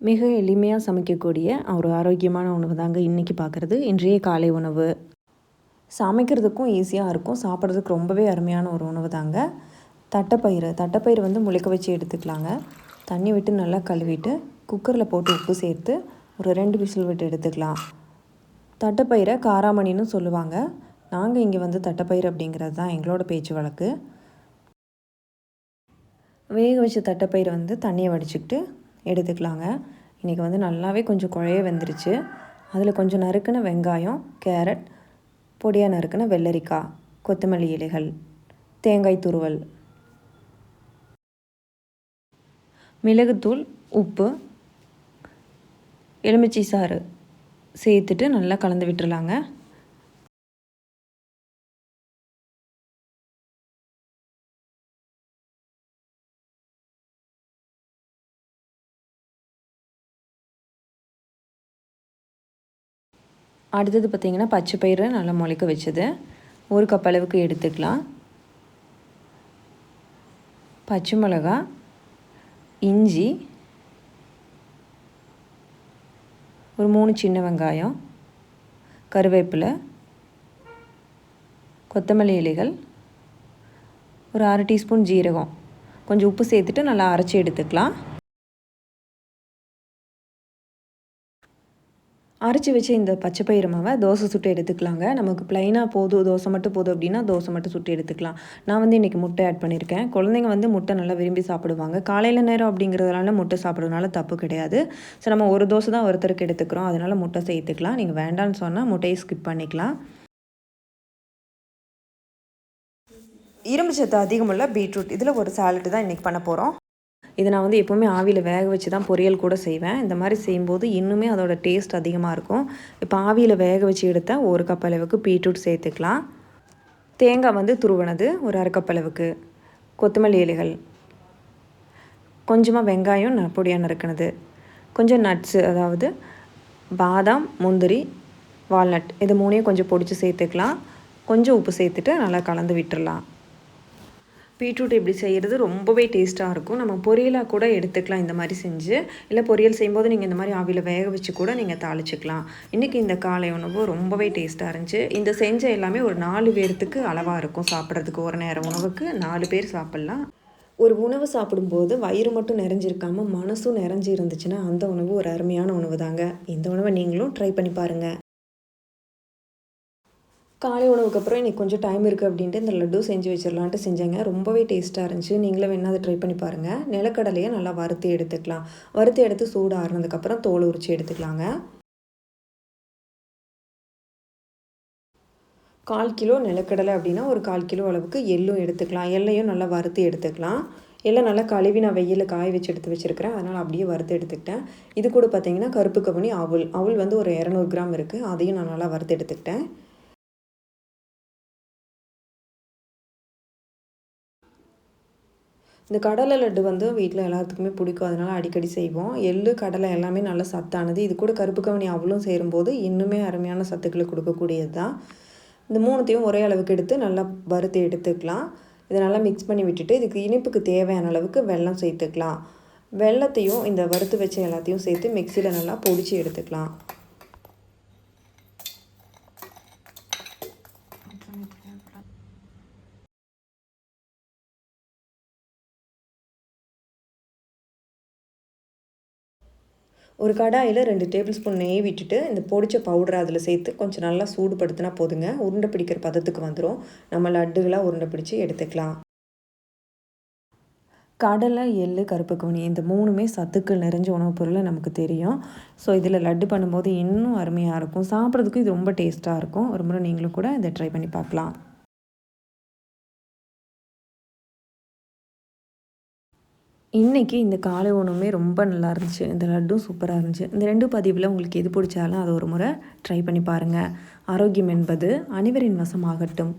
மிக எளிமையாக சமைக்கக்கூடிய ஒரு ஆரோக்கியமான உணவு தாங்க இன்றைக்கி பார்க்குறது. இன்றைய காலை உணவு சமைக்கிறதுக்கும் ஈஸியாக இருக்கும், சாப்பிட்றதுக்கு ரொம்பவே அருமையான ஒரு உணவு தாங்க. தட்டைப்பயிறு வந்து முளைக்க வச்சு எடுத்துக்கலாங்க. தண்ணி விட்டு நல்லா கழுவிட்டு குக்கரில் போட்டு உப்பு சேர்த்து ஒரு 2 விசில் விட்டு எடுத்துக்கலாம். தட்டைப்பயிரை காராமணின்னு சொல்லுவாங்க. நாங்கள் இங்கே வந்து தட்டைப்பயிறு அப்படிங்கிறது தான் எங்களோட பேச்சு வழக்கு. வேக வச்ச தட்டைப்பயிரை வந்து தண்ணியை வடிச்சிக்கிட்டு எடுத்துக்கலாங்க. இன்றைக்கி வந்து நல்லாவே கொஞ்சம் குழைய வெந்துருச்சு. அதில் கொஞ்சம் நறுக்கின வெங்காயம், கேரட், பொடியாக நறுக்கின வெள்ளரிக்காய், கொத்தமல்லி இலைகள், தேங்காய் துருவல், மிளகுத்தூள், உப்பு, எலுமிச்சை சாறு சேர்த்துட்டு நல்லா கலந்து விட்டுறலாங்க. அடுத்தது பார்த்திங்கன்னா பச்சை பயிறு நல்லா முளைக்க வச்சது 1 கப் அளவுக்கு எடுத்துக்கலாம். பச்சை மிளகா, இஞ்சி, ஒரு 3 சின்ன வெங்காயம், கருவேப்பிலை, கொத்தமல்லி இலைகள், ஒரு 1/2 டீஸ்பூன் ஜீரகம், கொஞ்சம் உப்பு சேர்த்துட்டு நல்லா அரைச்சி எடுத்துக்கலாம். அரைச்சி வச்சு இந்த பச்சை பயிறு மாவை தோசை சுட்டு எடுத்துக்கலாங்க. நமக்கு ப்ளைனாக போதும், தோசை மட்டும் போதும் அப்படின்னா தோசை மட்டும் சுட்டு எடுத்துக்கலாம். நான் வந்து இன்றைக்கி முட்டை ஆட் பண்ணியிருக்கேன். குழந்தைங்க வந்து முட்டை நல்லா விரும்பி சாப்பிடுவாங்க. காலையில் நேரம் அப்படிங்கிறதுனால முட்டை சாப்பிட்றதுனால தப்பு கிடையாது. ஸோ நம்ம ஒரு தோசை தான் ஒருத்தருக்கு எடுத்துக்கிறோம், அதனால் முட்டை சேர்த்துக்கலாம். நீங்கள் வேண்டான்னு சொன்னால் முட்டையை ஸ்கிப் பண்ணிக்கலாம். இரும்பு சத்து அதிகமுள்ள பீட்ரூட், இதில் ஒரு சாலட் தான் இன்றைக்கி பண்ண போகிறோம். இதை நான் வந்து எப்போவுமே ஆவியில் வேக வச்சு தான் பொரியல் கூட செய்வேன். இந்த மாதிரி செய்யும்போது இன்னுமே அதோடய டேஸ்ட் அதிகமாக இருக்கும். இப்போ ஆவியில் வேக வச்சு எடுத்தால் 1 கப் அளவுக்கு பீட்ரூட் சேர்த்துக்கலாம். தேங்காய் வந்து துருவனது ஒரு 1/2 கப் அளவுக்கு, கொத்தமல்லி இலைகள், கொஞ்சமாக வெங்காயம் பொடியாக நறுக்கினது, கொஞ்சம் நட்ஸு, அதாவது பாதாம், முந்திரி, வால்நட், இது 3ஐயும் கொஞ்சம் பொடிச்சு சேர்த்துக்கலாம். கொஞ்சம் உப்பு சேர்த்துட்டு நல்லா கலந்து விட்டுடலாம். பீட்ரூட் இப்படி செய்கிறது ரொம்பவே டேஸ்ட்டாக இருக்கும். நம்ம பொரியலாக கூட எடுத்துக்கலாம் இந்த மாதிரி செஞ்சு. இல்லை பொரியல் செய்யும்போது நீங்கள் இந்த மாதிரி ஆவியில் வேக வச்சு கூட நீங்கள் தாளிச்சிக்கலாம். இன்றைக்கி இந்த காலை உணவு ரொம்பவே டேஸ்ட்டாக இருந்துச்சு. இந்த செஞ்ச எல்லாமே ஒரு 4 பேர்த்துக்கு அளவாக இருக்கும் சாப்பிட்றதுக்கு. ஒரு நேரம் உணவுக்கு 4 பேர் சாப்பிட்லாம். ஒரு உணவு சாப்பிடும்போது வயிறு மட்டும் நிறைஞ்சிருக்காமல் மனசும் நிறைஞ்சி இருந்துச்சுன்னா அந்த உணவு ஒரு அருமையான உணவு தாங்க. இந்த உணவை நீங்களும் ட்ரை பண்ணி பாருங்கள். காலை உணவுக்கு அப்புறம் இன்றைக்கி கொஞ்சம் டைம் இருக்குது அப்படின்ட்டு இந்த லட்டு செஞ்சு வச்சிடலான்ட்டு செஞ்சேங்க. ரொம்பவே டேஸ்ட்டாக இருந்துச்சு. நீங்களும் வேணால் அதை ட்ரை பண்ணி பாருங்கள். நிலக்கடலையை நல்லா வறுத்து எடுத்துக்கலாம். வறுத்து எடுத்து சூடு ஆறுனதுக்கப்புறம் தோல் உரித்து எடுத்துக்கலாங்க. 1/4 கிலோ நிலக்கடலை அப்படின்னா ஒரு 1/4 கிலோ அளவுக்கு எள்ளும் எடுத்துக்கலாம். எள்ளையும் நல்லா வறுத்து எடுத்துக்கலாம். எல்லாம் நல்லா கழுவி நான் வெயிலில் காய வச்சு எடுத்து வச்சுருக்கிறேன், அதனால் அப்படியே வறுத்து எடுத்துக்கிட்டேன். இது கூட பார்த்திங்கன்னா கருப்பு கவுனி அவுல் வந்து ஒரு 200 கிராம் இருக்குது, அதையும் நான் நல்லா வறுத்து எடுத்துக்கிட்டேன். இந்த கடலை லட்டு வந்து வீட்டில் எல்லாத்துக்குமே பிடிக்கும், அதனால் அடிக்கடி செய்வோம். எள்ளு, கடலை எல்லாமே நல்ல சத்தானது. இது கூட கருப்பு கவுனி அவலும் சேரும்போது இன்னுமே அருமையான சத்துக்களை கொடுக்கக்கூடியது தான். இந்த 3த்தையும் ஒரே அளவுக்கு எடுத்து நல்லா வறுத்து எடுத்துக்கலாம். இதை நல்லா மிக்ஸ் பண்ணி விட்டுட்டு இதுக்கு இனிப்புக்கு தேவையான அளவுக்கு வெல்லம் சேர்த்துக்கலாம். வெல்லத்தையும் இந்த வறுத்து வச்ச எல்லாத்தையும் சேர்த்து மிக்சியில் நல்லா பொடிச்சு எடுத்துக்கலாம். ஒரு கடாயில் 2 டேபிள் ஸ்பூன் நெய் விட்டுட்டு இந்த பொடிச்ச பவுடரை அதில் சேர்த்து கொஞ்சம் நல்லா சூடுபடுத்தினா போதுங்க. உருண்டை பிடிக்கிற பதத்துக்கு வந்துடும். நம்ம லட்டுகளாக உருண்டை பிடிச்சி எடுத்துக்கலாம். கடலை, எள்ளு, கருப்பு கவுனி இந்த 3மே சத்துக்கள் நிறைஞ்ச உணவுப் பொருளை நமக்கு தெரியும். ஸோ இதில் லட்டு பண்ணும்போது இன்னும் அருமையாக இருக்கும். சாப்பிட்றதுக்கும் இது ரொம்ப டேஸ்ட்டாக இருக்கும். ஒரு முறை நீங்களும் கூட இதை ட்ரை பண்ணி பார்க்கலாம். இன்றைக்கி இந்த காலை உணவுமே ரொம்ப நல்லா இருந்துச்சு. இந்த லட்டும் சூப்பராக இருந்துச்சு. இந்த 2 பதிவில் உங்களுக்கு எது பிடிச்சாலும் அதை ஒரு முறை ட்ரை பண்ணி பாருங்கள். ஆரோக்கியம் என்பது அனைவரின் வசமாகட்டும்.